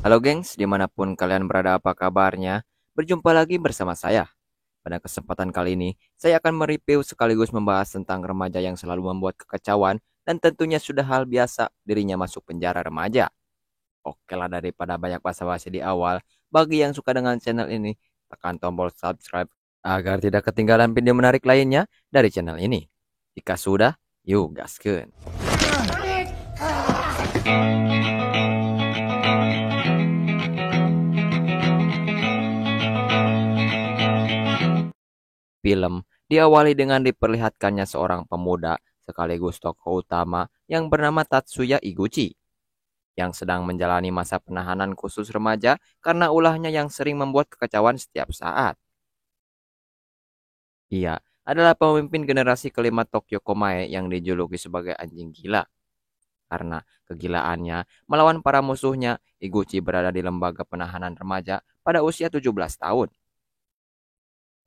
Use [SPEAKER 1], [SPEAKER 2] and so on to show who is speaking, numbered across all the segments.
[SPEAKER 1] Halo gengs, dimanapun kalian berada apa kabarnya? Berjumpa lagi bersama saya. Pada kesempatan kali ini, saya akan mereview sekaligus membahas tentang remaja yang selalu membuat kekacauan dan tentunya sudah hal biasa dirinya masuk penjara remaja. Oke lah, daripada banyak basa-basi di awal, bagi yang suka dengan channel ini, tekan tombol subscribe agar tidak ketinggalan video menarik lainnya dari channel ini. Jika sudah, yuk gaskeun. Film diawali dengan diperlihatkannya seorang pemuda sekaligus tokoh utama yang bernama Tatsuya Iguchi yang sedang menjalani masa penahanan khusus remaja karena ulahnya yang sering membuat kekacauan setiap saat. Ia adalah pemimpin generasi kelima Tokyo Komae yang dijuluki sebagai anjing gila. Karena kegilaannya melawan para musuhnya, Iguchi berada di lembaga penahanan remaja pada usia 17 tahun.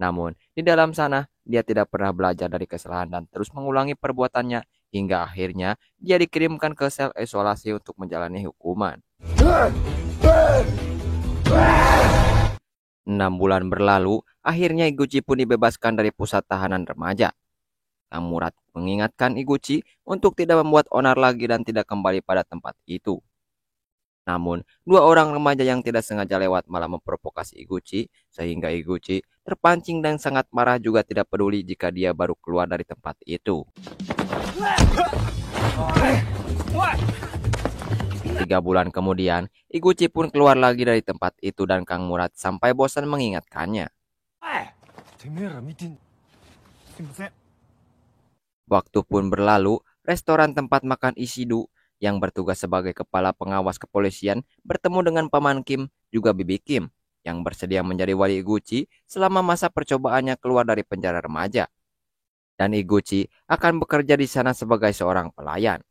[SPEAKER 1] Namun, di dalam sana, dia tidak pernah belajar dari kesalahan dan terus mengulangi perbuatannya hingga akhirnya dia dikirimkan ke sel isolasi untuk menjalani hukuman. 6 bulan berlalu, akhirnya Iguchi pun dibebaskan dari pusat tahanan remaja. Kang Murad mengingatkan Iguchi untuk tidak membuat onar lagi dan tidak kembali pada tempat itu. Namun, 2 orang remaja yang tidak sengaja lewat malah memprovokasi Iguchi, sehingga Iguchi terpancing dan sangat marah juga tidak peduli jika dia baru keluar dari tempat itu. 3 bulan kemudian, Iguchi pun keluar lagi dari tempat itu dan Kang Murad sampai bosan mengingatkannya. Waktu pun berlalu, restoran tempat makan Ishidu yang bertugas sebagai kepala pengawas kepolisian bertemu dengan Paman Kim, juga Bibi Kim, yang bersedia menjadi wali Iguchi selama masa percobaannya keluar dari penjara remaja. Dan Iguchi akan bekerja di sana sebagai seorang pelayan.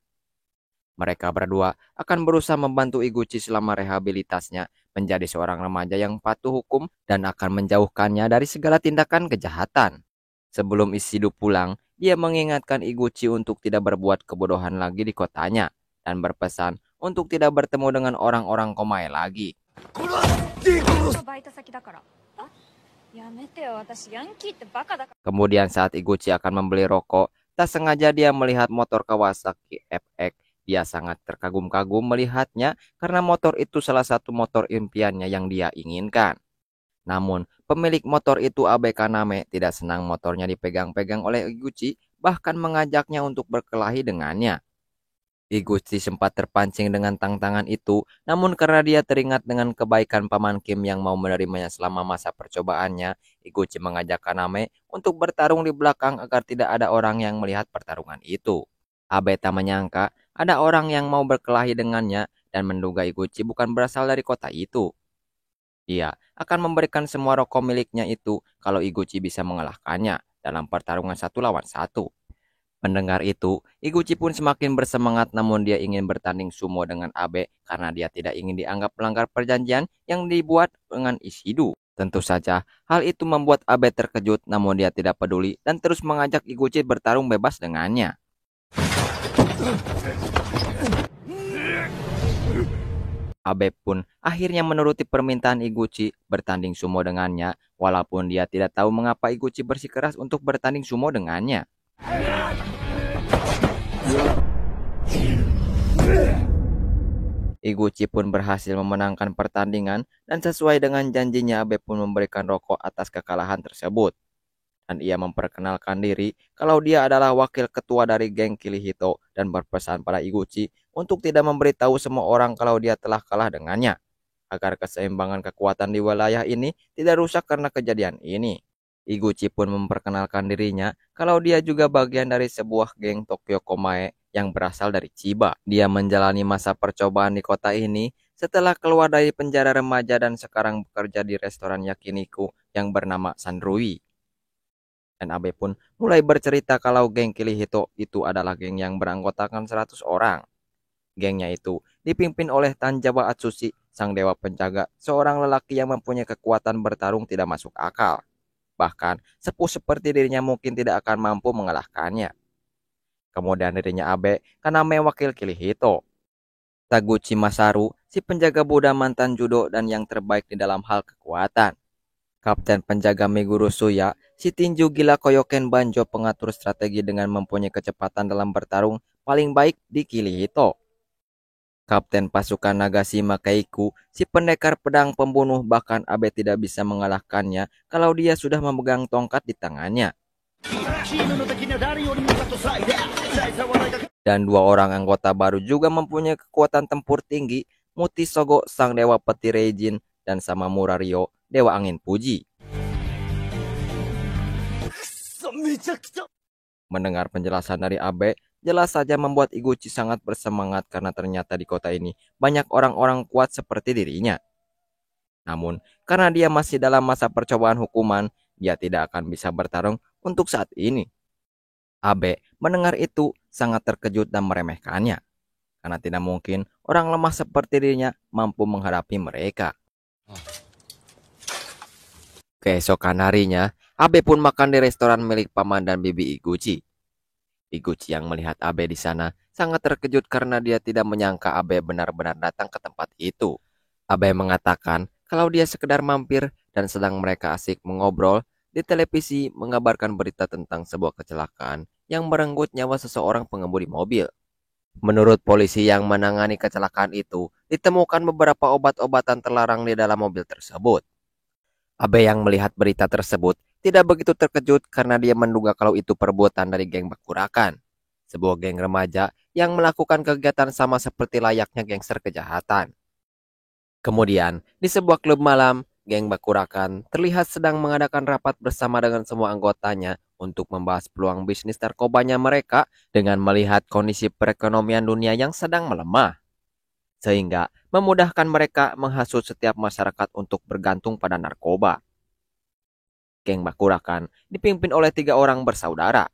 [SPEAKER 1] Mereka berdua akan berusaha membantu Iguchi selama rehabilitasnya menjadi seorang remaja yang patuh hukum dan akan menjauhkannya dari segala tindakan kejahatan. Sebelum Ishidu pulang, dia mengingatkan Iguchi untuk tidak berbuat kebodohan lagi di kotanya dan berpesan untuk tidak bertemu dengan orang-orang Komae lagi. Kemudian saat Iguchi akan membeli rokok, tak sengaja dia melihat motor Kawasaki FX. Dia sangat terkagum-kagum melihatnya karena motor itu salah satu motor impiannya yang dia inginkan. Namun, pemilik motor itu Abe Kaname tidak senang motornya dipegang-pegang oleh Iguchi, bahkan mengajaknya untuk berkelahi dengannya. Iguchi sempat terpancing dengan tantangan itu, namun karena dia teringat dengan kebaikan Paman Kim yang mau menerimanya selama masa percobaannya, Iguchi mengajak Kaname untuk bertarung di belakang agar tidak ada orang yang melihat pertarungan itu. Abe tak menyangka ada orang yang mau berkelahi dengannya dan menduga Iguchi bukan berasal dari kota itu. Dia akan memberikan semua rokok miliknya itu kalau Iguchi bisa mengalahkannya dalam pertarungan 1 lawan 1. Mendengar itu, Iguchi pun semakin bersemangat namun dia ingin bertanding sumo dengan Abe karena dia tidak ingin dianggap melanggar perjanjian yang dibuat dengan Ishidu. Tentu saja, hal itu membuat Abe terkejut namun dia tidak peduli dan terus mengajak Iguchi bertarung bebas dengannya. Abe pun akhirnya menuruti permintaan Iguchi bertanding sumo dengannya, walaupun dia tidak tahu mengapa Iguchi bersikeras untuk bertanding sumo dengannya. Iguchi pun berhasil memenangkan pertandingan dan sesuai dengan janjinya Abe pun memberikan rokok atas kekalahan tersebut. Dan ia memperkenalkan diri kalau dia adalah wakil ketua dari geng Kirihito dan berpesan pada Iguchi untuk tidak memberitahu semua orang kalau dia telah kalah dengannya, agar keseimbangan kekuatan di wilayah ini tidak rusak karena kejadian ini. Iguchi pun memperkenalkan dirinya kalau dia juga bagian dari sebuah geng Tokyo Komae yang berasal dari Chiba. Dia menjalani masa percobaan di kota ini setelah keluar dari penjara remaja dan sekarang bekerja di restoran yakiniku yang bernama Sanrui. Dan Abe pun mulai bercerita kalau geng Kirihito itu adalah geng yang beranggotakan 100 orang. Gengnya itu dipimpin oleh Tanjawa Atsushi, sang dewa penjaga, seorang lelaki yang mempunyai kekuatan bertarung tidak masuk akal. Bahkan sepuh seperti dirinya mungkin tidak akan mampu mengalahkannya. Kemudian dirinya Abe karena mewakil Kirihito. Taguchi Masaru, si penjaga Buddha mantan judo dan yang terbaik di dalam hal kekuatan. Kapten penjaga Meguro Suya, si tinju gila Koyoken Banjo pengatur strategi dengan mempunyai kecepatan dalam bertarung paling baik di Kirihito. Kapten pasukan Nagashima Keiku, si pendekar pedang pembunuh bahkan Abe tidak bisa mengalahkannya kalau dia sudah memegang tongkat di tangannya. Dan dua orang anggota baru juga mempunyai kekuatan tempur tinggi, Muti Sogo sang dewa peti Reijin dan Samamura Ryo, dewa angin Fuji. Mendengar penjelasan dari Abe, jelas saja membuat Iguchi sangat bersemangat karena ternyata di kota ini banyak orang-orang kuat seperti dirinya. Namun, karena dia masih dalam masa percobaan hukuman, dia tidak akan bisa bertarung untuk saat ini. Abe mendengar itu sangat terkejut dan meremehkannya, karena tidak mungkin orang lemah seperti dirinya mampu menghadapi mereka. Keesokan harinya, Abe pun makan di restoran milik paman dan bibi Iguchi. Iguchi yang melihat Abe di sana sangat terkejut karena dia tidak menyangka Abe benar-benar datang ke tempat itu. Abe mengatakan kalau dia sekedar mampir dan sedang mereka asik mengobrol, di televisi mengabarkan berita tentang sebuah kecelakaan yang merenggut nyawa seseorang pengemudi mobil. Menurut polisi yang menangani kecelakaan itu, ditemukan beberapa obat-obatan terlarang di dalam mobil tersebut. Abe yang melihat berita tersebut tidak begitu terkejut karena dia menduga kalau itu perbuatan dari geng Bakurakan, sebuah geng remaja yang melakukan kegiatan sama seperti layaknya gangster kejahatan. Kemudian, di sebuah klub malam, geng Bakurakan terlihat sedang mengadakan rapat bersama dengan semua anggotanya untuk membahas peluang bisnis narkobanya mereka dengan melihat kondisi perekonomian dunia yang sedang melemah, sehingga memudahkan mereka menghasut setiap masyarakat untuk bergantung pada narkoba. Geng Bakurakan dipimpin oleh 3 orang bersaudara,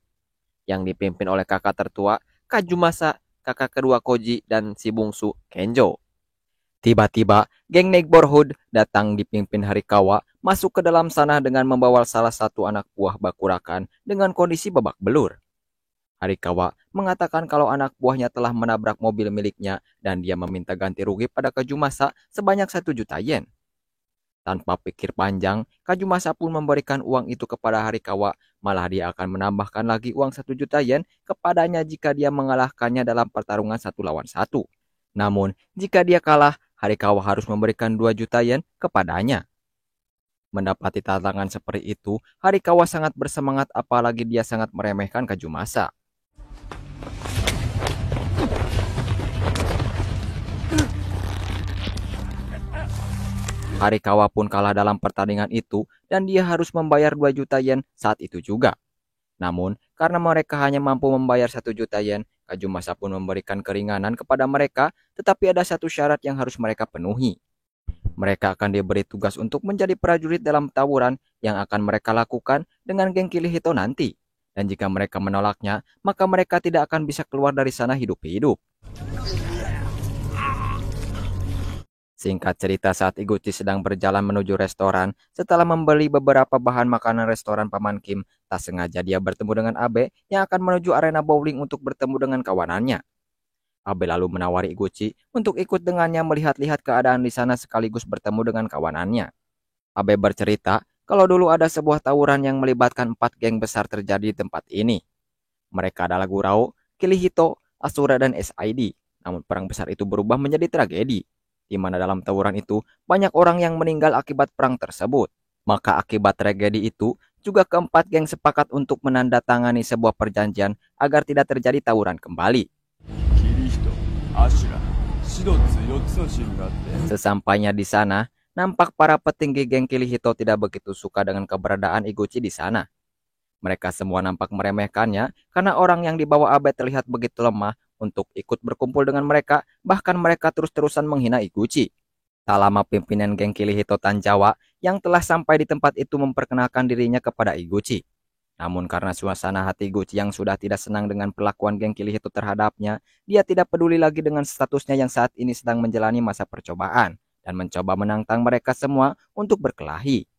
[SPEAKER 1] yang dipimpin oleh kakak tertua Kajumasa, kakak kedua Koji, dan si bungsu Kenjo. Tiba-tiba, geng Neighborhood datang dipimpin Harikawa masuk ke dalam sana dengan membawa salah satu anak buah Bakurakan dengan kondisi babak belur. Harikawa mengatakan kalau anak buahnya telah menabrak mobil miliknya dan dia meminta ganti rugi pada Kajumasa sebanyak 1 juta yen. Tanpa pikir panjang, Kajumasa pun memberikan uang itu kepada Harikawa, malah dia akan menambahkan lagi uang 1 juta yen kepadanya jika dia mengalahkannya dalam pertarungan 1 lawan 1. Namun, jika dia kalah, Harikawa harus memberikan 2 juta yen kepadanya. Mendapati tantangan seperti itu, Harikawa sangat bersemangat apalagi dia sangat meremehkan Kajumasa. Harikawa pun kalah dalam pertandingan itu dan dia harus membayar 2 juta yen saat itu juga. Namun, karena mereka hanya mampu membayar 1 juta yen, Kajumasa pun memberikan keringanan kepada mereka, tetapi ada satu syarat yang harus mereka penuhi. Mereka akan diberi tugas untuk menjadi prajurit dalam tawuran yang akan mereka lakukan dengan geng Kirihito nanti. Dan jika mereka menolaknya, maka mereka tidak akan bisa keluar dari sana hidup-hidup. Singkat cerita, saat Iguchi sedang berjalan menuju restoran, setelah membeli beberapa bahan makanan restoran Paman Kim, tak sengaja dia bertemu dengan Abe yang akan menuju arena bowling untuk bertemu dengan kawanannya. Abe lalu menawari Iguchi untuk ikut dengannya melihat-lihat keadaan di sana sekaligus bertemu dengan kawanannya. Abe bercerita kalau dulu ada sebuah tawuran yang melibatkan 4 geng besar terjadi di tempat ini. Mereka adalah Gurao, Kirihito, Asura, dan SID. Namun perang besar itu berubah menjadi tragedi, di mana dalam tawuran itu banyak orang yang meninggal akibat perang tersebut. Maka akibat tragedi itu, juga keempat geng sepakat untuk menandatangani sebuah perjanjian agar tidak terjadi tawuran kembali. Sesampainya di sana, nampak para petinggi geng Kirihito tidak begitu suka dengan keberadaan Iguchi di sana. Mereka semua nampak meremehkannya karena orang yang dibawa Abe terlihat begitu lemah untuk ikut berkumpul dengan mereka, bahkan mereka terus-terusan menghina Iguchi. Tak lama pimpinan geng Kirihito Tanjawa yang telah sampai di tempat itu memperkenalkan dirinya kepada Iguchi. Namun karena suasana hati Iguchi yang sudah tidak senang dengan perlakuan geng Kirihito terhadapnya, dia tidak peduli lagi dengan statusnya yang saat ini sedang menjalani masa percobaan dan mencoba menantang mereka semua untuk berkelahi.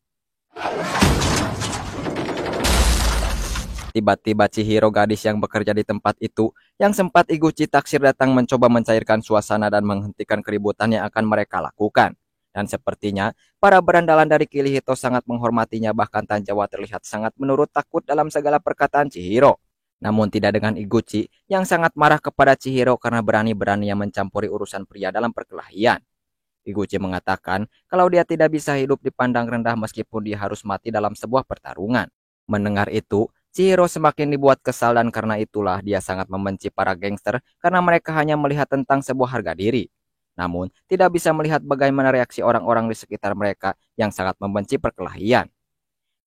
[SPEAKER 1] Tiba-tiba Chihiro, gadis yang bekerja di tempat itu, yang sempat Iguchi taksir, datang mencoba mencairkan suasana dan menghentikan keributan yang akan mereka lakukan. Dan sepertinya para berandalan dari Kirihito sangat menghormatinya, bahkan Tanjawa terlihat sangat menurut takut dalam segala perkataan Chihiro. Namun tidak dengan Iguchi yang sangat marah kepada Chihiro karena berani-beraninya mencampuri urusan pria dalam perkelahian. Iguchi mengatakan kalau dia tidak bisa hidup dipandang rendah meskipun dia harus mati dalam sebuah pertarungan. Mendengar itu, Chihiro semakin dibuat kesal dan karena itulah dia sangat membenci para gangster karena mereka hanya melihat tentang sebuah harga diri. Namun, tidak bisa melihat bagaimana reaksi orang-orang di sekitar mereka yang sangat membenci perkelahian.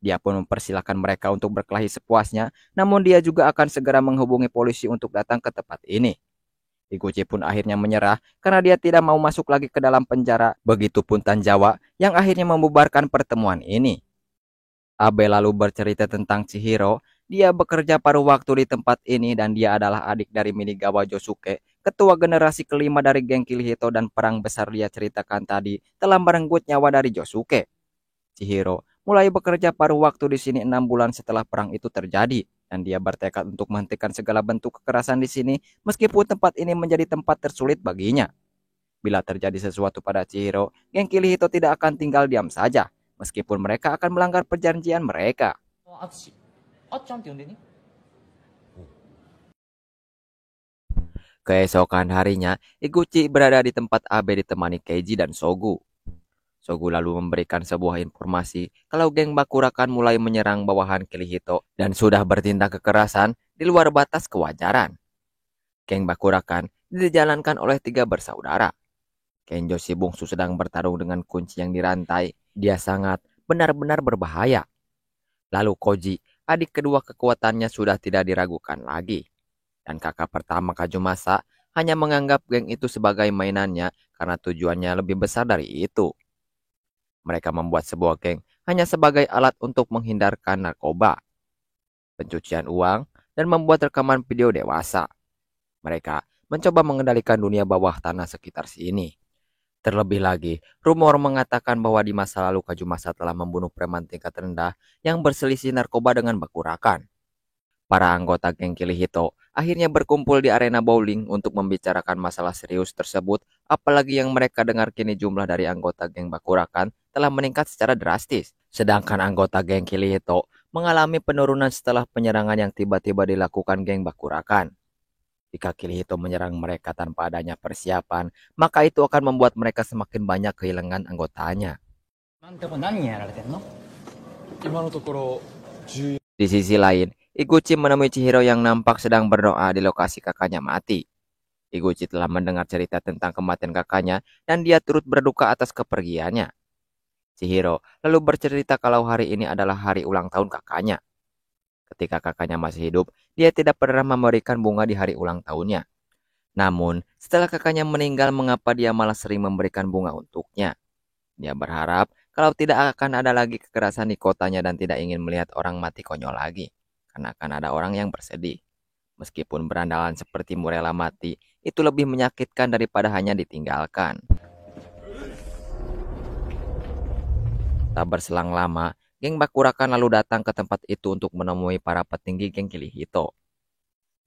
[SPEAKER 1] Dia pun mempersilahkan mereka untuk berkelahi sepuasnya, namun dia juga akan segera menghubungi polisi untuk datang ke tempat ini. Iguchi pun akhirnya menyerah karena dia tidak mau masuk lagi ke dalam penjara. Begitupun Tanjawa yang akhirnya membubarkan pertemuan ini. Abe lalu bercerita tentang Chihiro. Dia bekerja paruh waktu di tempat ini dan dia adalah adik dari Minigawa Josuke, ketua generasi kelima dari geng Kirihito, dan perang besar dia ceritakan tadi telah merenggut nyawa dari Josuke. Chihiro mulai bekerja paruh waktu di sini 6 bulan setelah perang itu terjadi dan dia bertekad untuk menghentikan segala bentuk kekerasan di sini meskipun tempat ini menjadi tempat tersulit baginya. Bila terjadi sesuatu pada Chihiro, geng Kirihito tidak akan tinggal diam saja meskipun mereka akan melanggar perjanjian mereka. Keesokan harinya, Iguchi berada di tempat Abe ditemani Keiji dan Sogu. Sogu lalu memberikan sebuah informasi kalau geng Bakurakan mulai menyerang bawahan Kirihito dan sudah bertindak kekerasan di luar batas kewajaran. Geng Bakurakan dijalankan oleh 3 bersaudara. Kenjo si bungsu sedang bertarung dengan kunci yang dirantai. Dia sangat benar-benar berbahaya. Lalu Koji, adik kedua, kekuatannya sudah tidak diragukan lagi. Dan kakak pertama Kazumasa hanya menganggap geng itu sebagai mainannya karena tujuannya lebih besar dari itu. Mereka membuat sebuah geng hanya sebagai alat untuk menghindarkan narkoba, pencucian uang, dan membuat rekaman video dewasa. Mereka mencoba mengendalikan dunia bawah tanah sekitar sini. Terlebih lagi, rumor mengatakan bahwa di masa lalu Kazumasa telah membunuh preman tingkat rendah yang berselisih narkoba dengan Bakurakan. Para anggota geng Kirihito akhirnya berkumpul di arena bowling untuk membicarakan masalah serius tersebut, apalagi yang mereka dengar kini jumlah dari anggota geng Bakurakan telah meningkat secara drastis. Sedangkan anggota geng Kirihito mengalami penurunan setelah penyerangan yang tiba-tiba dilakukan geng Bakurakan. Jika Kirihito menyerang mereka tanpa adanya persiapan, maka itu akan membuat mereka semakin banyak kehilangan anggotanya. Di sisi lain, Iguchi menemui Chihiro yang nampak sedang berdoa di lokasi kakaknya mati. Iguchi telah mendengar cerita tentang kematian kakaknya dan dia turut berduka atas kepergiannya. Chihiro lalu bercerita kalau hari ini adalah hari ulang tahun kakaknya. Ketika kakaknya masih hidup, dia tidak pernah memberikan bunga di hari ulang tahunnya. Namun, setelah kakaknya meninggal, mengapa dia malah sering memberikan bunga untuknya? Dia berharap kalau tidak akan ada lagi kekerasan di kotanya dan tidak ingin melihat orang mati konyol lagi. Karena akan ada orang yang bersedih. Meskipun berandalan sepertimu rela mati, itu lebih menyakitkan daripada hanya ditinggalkan. Tak berselang lama, geng Bakurakan lalu datang ke tempat itu untuk menemui para petinggi geng Kirihito.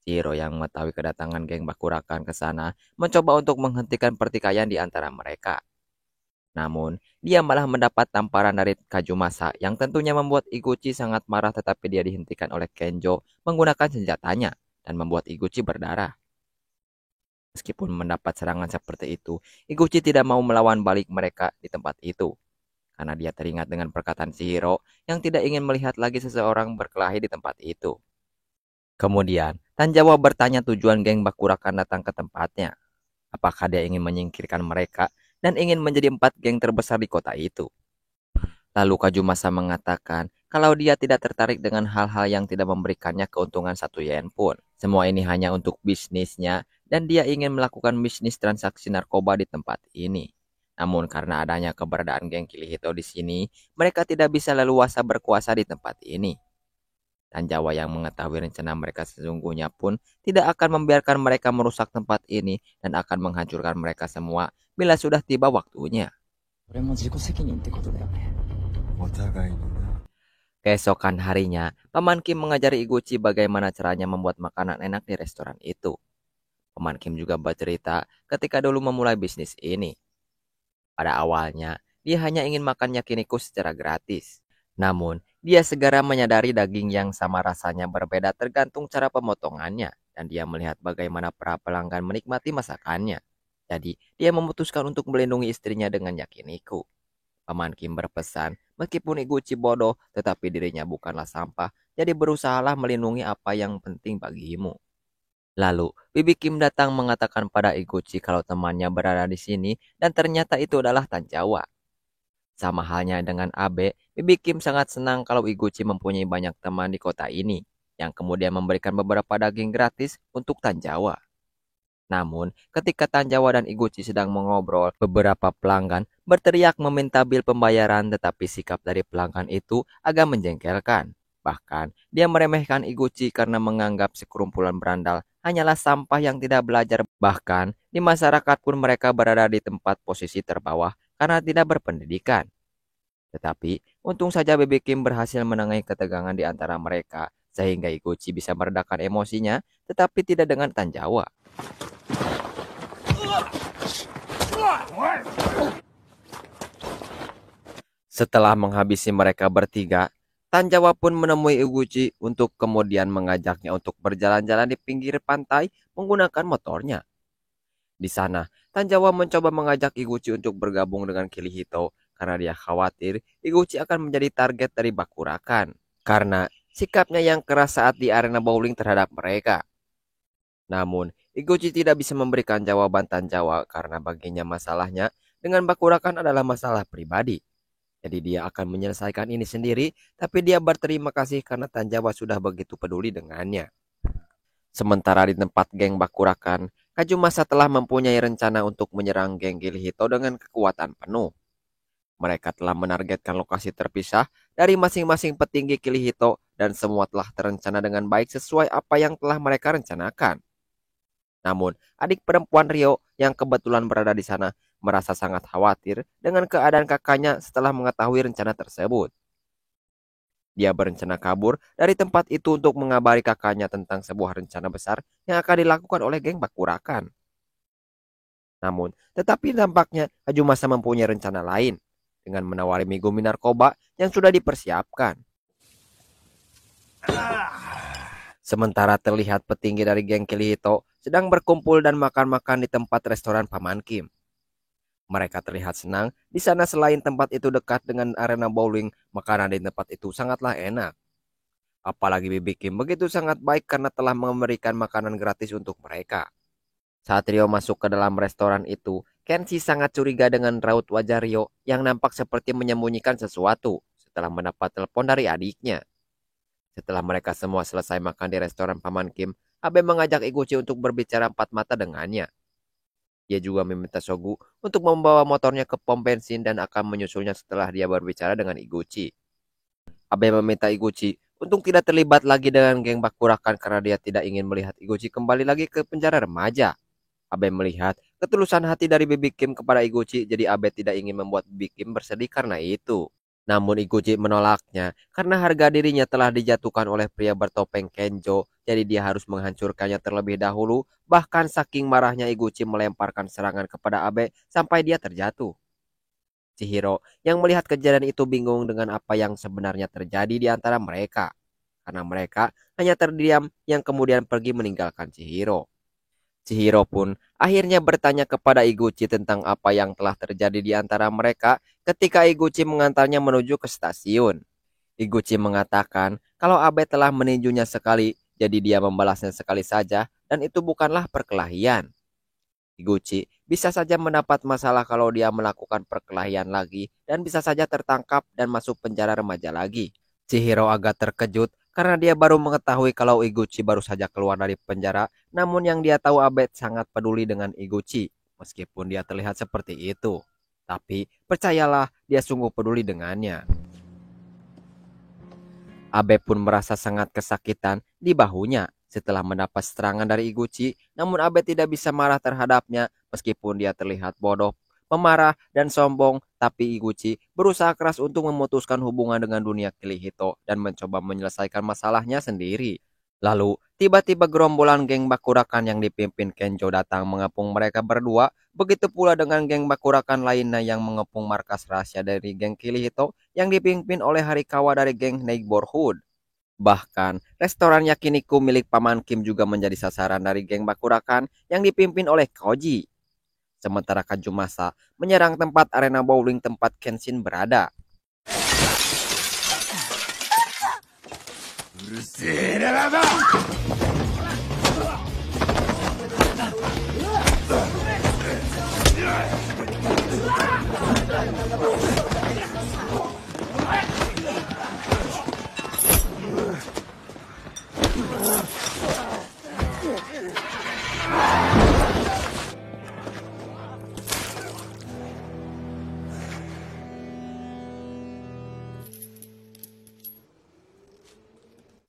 [SPEAKER 1] Chihiro yang mengetahui kedatangan geng Bakurakan ke sana mencoba untuk menghentikan pertikaian di antara mereka. Namun, dia malah mendapat tamparan dari Kazumasa yang tentunya membuat Iguchi sangat marah, tetapi dia dihentikan oleh Kenjo menggunakan senjatanya dan membuat Iguchi berdarah. Meskipun mendapat serangan seperti itu, Iguchi tidak mau melawan balik mereka di tempat itu. Karena dia teringat dengan perkataan Chihiro yang tidak ingin melihat lagi seseorang berkelahi di tempat itu. Kemudian, Tanjawa bertanya tujuan geng Bakurakan datang ke tempatnya. Apakah dia ingin menyingkirkan mereka dan ingin menjadi 4 geng terbesar di kota itu. Lalu Kazumasa mengatakan kalau dia tidak tertarik dengan hal-hal yang tidak memberikannya keuntungan 1 yen pun. Semua ini hanya untuk bisnisnya dan dia ingin melakukan bisnis transaksi narkoba di tempat ini. Namun karena adanya keberadaan geng Kirihito di sini, mereka tidak bisa leluasa berkuasa di tempat ini. Tanjawa yang mengetahui rencana mereka sesungguhnya pun tidak akan membiarkan mereka merusak tempat ini dan akan menghancurkan mereka semua bila sudah tiba waktunya. Keesokan harinya, Paman Kim mengajari Iguchi bagaimana caranya membuat makanan enak di restoran itu. Paman Kim juga bercerita ketika dulu memulai bisnis ini. Pada awalnya, dia hanya ingin makan yakiniku secara gratis. Namun, dia segera menyadari daging yang sama rasanya berbeda tergantung cara pemotongannya, dan dia melihat bagaimana para pelanggan menikmati masakannya. Jadi, dia memutuskan untuk melindungi istrinya dengan yakiniku. Paman Kim berpesan, meskipun Iguchi bodoh, tetapi dirinya bukanlah sampah, jadi berusahalah melindungi apa yang penting bagimu. Lalu, Bibi Kim datang mengatakan pada Iguchi kalau temannya berada di sini dan ternyata itu adalah Tanjawa. Sama halnya dengan Abe, Bibi Kim sangat senang kalau Iguchi mempunyai banyak teman di kota ini, yang kemudian memberikan beberapa daging gratis untuk Tanjawa. Namun, ketika Tanjawa dan Iguchi sedang mengobrol, beberapa pelanggan berteriak meminta bil pembayaran, tetapi sikap dari pelanggan itu agak menjengkelkan. Bahkan, dia meremehkan Iguchi karena menganggap sekerumpulan berandal hanyalah sampah yang tidak belajar. Bahkan, di masyarakat pun mereka berada di tempat posisi terbawah karena tidak berpendidikan. Tetapi, untung saja Baby Kim berhasil menengahi ketegangan di antara mereka, sehingga Iguchi bisa meredakan emosinya, tetapi tidak dengan Tanjawa. Setelah menghabisi mereka bertiga, Tanjawa pun menemui Iguchi untuk kemudian mengajaknya untuk berjalan-jalan di pinggir pantai menggunakan motornya. Di sana, Tanjawa mencoba mengajak Iguchi untuk bergabung dengan Kirihito karena dia khawatir Iguchi akan menjadi target dari Bakurakan karena sikapnya yang keras saat di arena bowling terhadap mereka. Namun, Iguchi tidak bisa memberikan jawaban Tanjawa karena baginya masalahnya dengan Bakurakan adalah masalah pribadi. Jadi dia akan menyelesaikan ini sendiri, tapi dia berterima kasih karena Tanjawa sudah begitu peduli dengannya. Sementara di tempat geng Bakurakan, Kajumasa telah mempunyai rencana untuk menyerang geng Kirihito dengan kekuatan penuh. Mereka telah menargetkan lokasi terpisah dari masing-masing petinggi Kirihito dan semua telah terencana dengan baik sesuai apa yang telah mereka rencanakan. Namun, adik perempuan Rio yang kebetulan berada di sana merasa sangat khawatir dengan keadaan kakaknya setelah mengetahui rencana tersebut. Dia berencana kabur dari tempat itu untuk mengabari kakaknya tentang sebuah rencana besar yang akan dilakukan oleh geng Bakurakan. Namun, tetapi tampaknya Kajumasa mempunyai rencana lain dengan menawari Megumi narkoba yang sudah dipersiapkan. Sementara terlihat petinggi dari geng Kirihito sedang berkumpul dan makan-makan di tempat restoran Paman Kim. Mereka terlihat senang di sana selain tempat itu dekat dengan arena bowling, makanan di tempat itu sangatlah enak. Apalagi Bibi Kim begitu sangat baik karena telah memberikan makanan gratis untuk mereka. Saat Rio masuk ke dalam restoran itu, Kenshi sangat curiga dengan raut wajah Rio yang nampak seperti menyembunyikan sesuatu setelah mendapat telepon dari adiknya. Setelah mereka semua selesai makan di restoran Paman Kim, Abe mengajak Iguchi untuk berbicara empat mata dengannya. Dia juga meminta Sogu untuk membawa motornya ke pom bensin dan akan menyusulnya setelah dia berbicara dengan Iguchi. Abe meminta Iguchi untuk tidak terlibat lagi dengan geng Bakurakan karena dia tidak ingin melihat Iguchi kembali lagi ke penjara remaja. Abe melihat ketulusan hati dari Bibi Kim kepada Iguchi, jadi Abe tidak ingin membuat Bibi Kim bersedih karena itu. Namun Iguchi menolaknya karena harga dirinya telah dijatuhkan oleh pria bertopeng Kenjo, jadi dia harus menghancurkannya terlebih dahulu. Bahkan saking marahnya Iguchi melemparkan serangan kepada Abe sampai dia terjatuh. Chihiro yang melihat kejadian itu bingung dengan apa yang sebenarnya terjadi di antara mereka. Karena mereka hanya terdiam yang kemudian pergi meninggalkan Chihiro. Chihiro pun akhirnya bertanya kepada Iguchi tentang apa yang telah terjadi di antara mereka ketika Iguchi mengantarnya menuju ke stasiun. Iguchi mengatakan kalau Abe telah meninjunya sekali, jadi dia membalasnya sekali saja dan itu bukanlah perkelahian. Iguchi bisa saja mendapat masalah kalau dia melakukan perkelahian lagi dan bisa saja tertangkap dan masuk penjara remaja lagi. Chihiro agak terkejut karena dia baru mengetahui kalau Iguchi baru saja keluar dari penjara, namun yang dia tahu Abe sangat peduli dengan Iguchi, meskipun dia terlihat seperti itu. Tapi percayalah, dia sungguh peduli dengannya. Abe pun merasa sangat kesakitan di bahunya setelah mendapat serangan dari Iguchi, namun Abe tidak bisa marah terhadapnya meskipun dia terlihat bodoh. pemarah, dan sombong, tapi Iguchi berusaha keras untuk memutuskan hubungan dengan dunia Kirihito dan mencoba menyelesaikan masalahnya sendiri. Lalu, tiba-tiba gerombolan geng Bakurakan yang dipimpin Kenjo datang mengepung mereka berdua, begitu pula dengan geng Bakurakan lainnya yang mengepung markas rahasia dari geng Kirihito yang dipimpin oleh Harikawa dari geng Neighborhood. Bahkan, restoran yakiniku milik Paman Kim juga menjadi sasaran dari geng Bakurakan yang dipimpin oleh Koji. Sementara Kajumasa menyerang tempat arena bowling tempat Kenshin berada.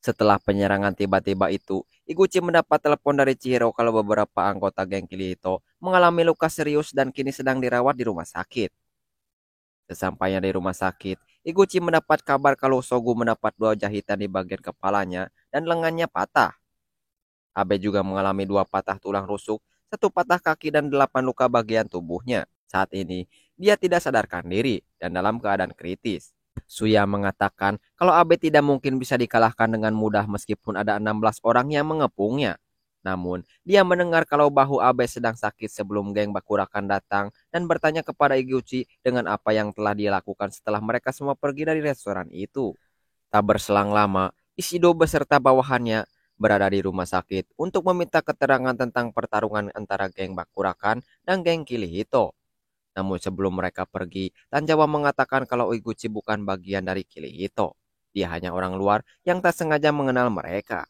[SPEAKER 1] Setelah penyerangan tiba-tiba itu, Iguchi mendapat telepon dari Chihiro kalau beberapa anggota geng Kirihito mengalami luka serius dan kini sedang dirawat di rumah sakit. Sesampainya di rumah sakit, Iguchi mendapat kabar kalau Sogu mendapat 2 jahitan di bagian kepalanya dan lengannya patah. Abe juga mengalami 2 patah tulang rusuk, 1 patah kaki dan 8 luka bagian tubuhnya. Saat ini, dia tidak sadarkan diri dan dalam keadaan kritis. Suya mengatakan kalau Abe tidak mungkin bisa dikalahkan dengan mudah meskipun ada 16 orang yang mengepungnya. Namun, dia mendengar kalau bahu Abe sedang sakit sebelum geng Bakurakan datang dan bertanya kepada Iguchi dengan apa yang telah dia lakukan setelah mereka semua pergi dari restoran itu. Tak berselang lama, Ishido beserta bawahannya berada di rumah sakit untuk meminta keterangan tentang pertarungan antara geng Bakurakan dan geng Kirihito. Namun sebelum mereka pergi, Tanjawa mengatakan kalau Iguchi bukan bagian dari Kirihito. Dia hanya orang luar yang tak sengaja mengenal mereka.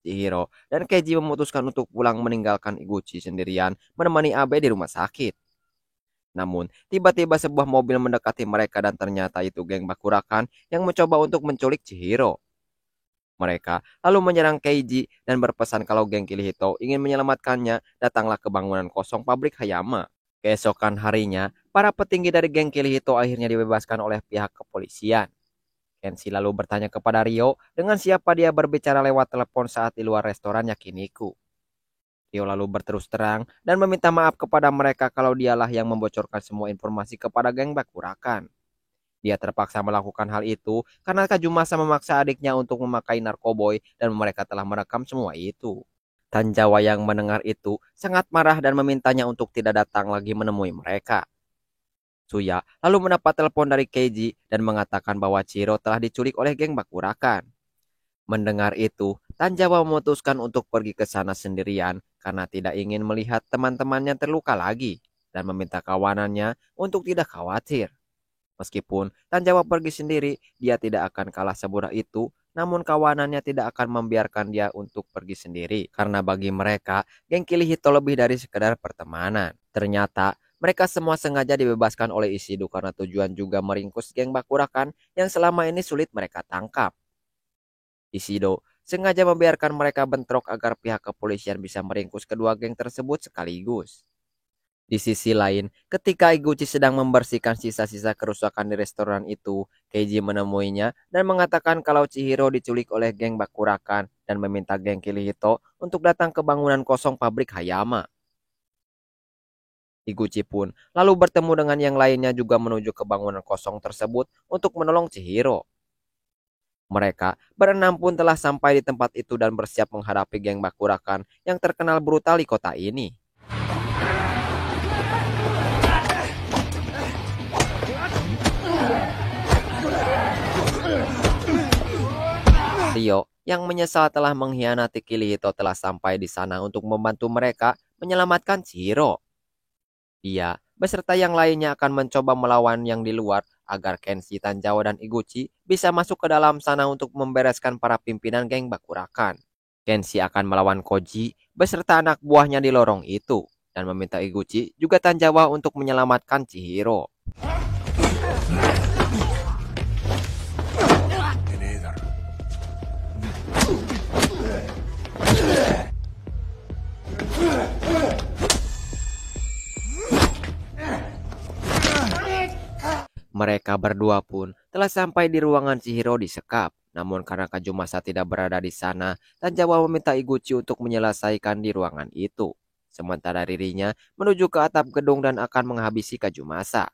[SPEAKER 1] Chihiro dan Keiji memutuskan untuk pulang meninggalkan Iguchi sendirian menemani Abe di rumah sakit. Namun, tiba-tiba sebuah mobil mendekati mereka dan ternyata itu geng Bakurakan yang mencoba untuk menculik Chihiro. Mereka lalu menyerang Keiji dan berpesan kalau geng Kirihito ingin menyelamatkannya, datanglah ke bangunan kosong pabrik Hayama. Keesokan harinya, para petinggi dari geng Kirihito akhirnya dibebaskan oleh pihak kepolisian. Kenshi lalu bertanya kepada Ryo dengan siapa dia berbicara lewat telepon saat di luar restoran Yakiniku. Ryo lalu berterus terang dan meminta maaf kepada mereka kalau dialah yang membocorkan semua informasi kepada geng Bakurakan. Dia terpaksa melakukan hal itu karena Kajumasa memaksa adiknya untuk memakai narkoboy dan mereka telah merekam semua itu. Tanjawa yang mendengar itu sangat marah dan memintanya untuk tidak datang lagi menemui mereka. Suya lalu mendapat telepon dari Keiji dan mengatakan bahwa Chihiro telah diculik oleh geng Bakurakan. Mendengar itu, Tanjawa memutuskan untuk pergi ke sana sendirian karena tidak ingin melihat teman-temannya terluka lagi dan meminta kawanannya untuk tidak khawatir. Meskipun Tanjawa pergi sendiri, dia tidak akan kalah semudah itu, namun kawanannya tidak akan membiarkan dia untuk pergi sendiri. Karena bagi mereka, geng Kirihito lebih dari sekedar pertemanan. Ternyata, mereka semua sengaja dibebaskan oleh Ishido karena tujuan juga meringkus geng Bakurakan yang selama ini sulit mereka tangkap. Ishido sengaja membiarkan mereka bentrok agar pihak kepolisian bisa meringkus kedua geng tersebut sekaligus. Di sisi lain, ketika Iguchi sedang membersihkan sisa-sisa kerusakan di restoran itu, Keiji menemuinya dan mengatakan kalau Chihiro diculik oleh geng Bakurakan dan meminta geng Kirihito untuk datang ke bangunan kosong pabrik Hayama. Iguchi pun lalu bertemu dengan yang lainnya juga menuju ke bangunan kosong tersebut untuk menolong Chihiro. Mereka berenam pun telah sampai di tempat itu dan bersiap menghadapi geng Bakurakan yang terkenal brutal di kota ini. Ryo yang menyesal telah mengkhianati Kirihito telah sampai di sana untuk membantu mereka menyelamatkan Chihiro. Dia beserta yang lainnya akan mencoba melawan yang di luar agar Kenshi, Tanjawa dan Iguchi bisa masuk ke dalam sana untuk membereskan para pimpinan geng Bakurakan. Kenshi akan melawan Koji beserta anak buahnya di lorong itu dan meminta Iguchi juga Tanjawa untuk menyelamatkan Chihiro. Mereka berdua pun telah sampai di ruangan Chihiro disekap. Namun karena Kazumasa tidak berada di sana, Tanjawa meminta Iguchi untuk menyelesaikan di ruangan itu. Sementara dirinya menuju ke atap gedung dan akan menghabisi Kazumasa.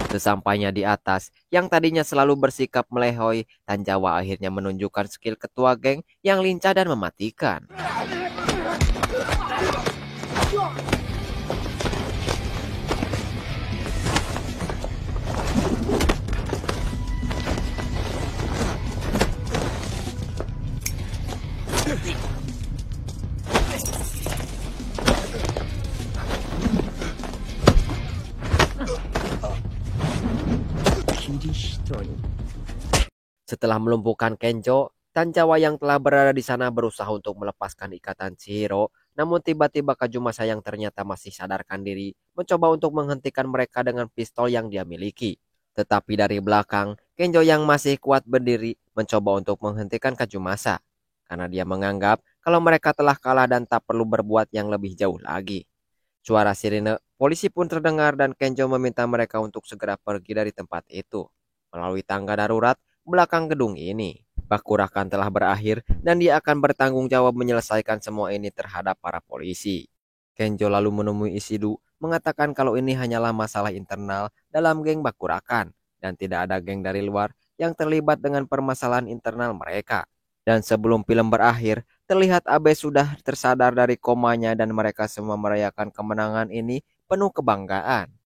[SPEAKER 1] Sesampainya di atas, yang tadinya selalu bersikap melehoi, Tanjawa akhirnya menunjukkan skill ketua geng yang lincah dan mematikan. Setelah melumpuhkan Kenjo, Tanjawa yang telah berada di sana berusaha untuk melepaskan ikatan Chihiro, namun tiba-tiba Kazumasa yang ternyata masih sadarkan diri mencoba untuk menghentikan mereka dengan pistol yang dia miliki. Tetapi dari belakang, Kenjo yang masih kuat berdiri mencoba untuk menghentikan Kazumasa, karena dia menganggap kalau mereka telah kalah dan tak perlu berbuat yang lebih jauh lagi. Suara sirine polisi pun terdengar dan Kenjo meminta mereka untuk segera pergi dari tempat itu melalui tangga darurat belakang gedung ini. Bakurakan telah berakhir dan dia akan bertanggung jawab menyelesaikan semua ini terhadap para polisi. Kenjo lalu menemui Ishidu mengatakan kalau ini hanyalah masalah internal dalam geng Bakurakan dan tidak ada geng dari luar yang terlibat dengan permasalahan internal mereka. Dan sebelum film berakhir, terlihat Abe sudah tersadar dari komanya dan mereka semua merayakan kemenangan ini penuh kebanggaan.